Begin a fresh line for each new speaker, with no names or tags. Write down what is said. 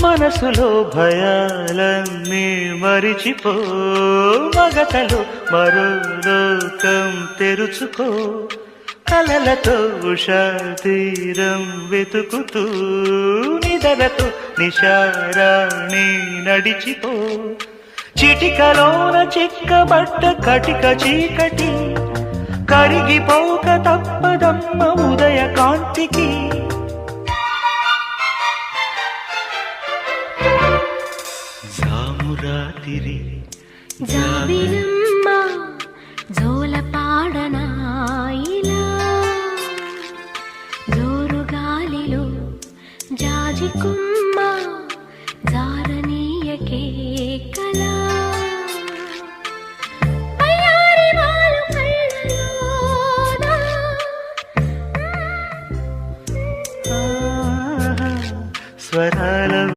మనసులో భయాలన్నీ మరిచిపో, మగతలో మరో లోకం తెరుచుకో, కలలతో ఉషా తీరం వెతుకుతూ నిదలతో నిశారాణి నడిచిపో. చిటికలోన చిక్కబట్ట కటిక చీకటి కరిగిపోక తప్పదమ్మ ఉదయ కాంతికి. జామురాతిరి
జాబిలమ్మ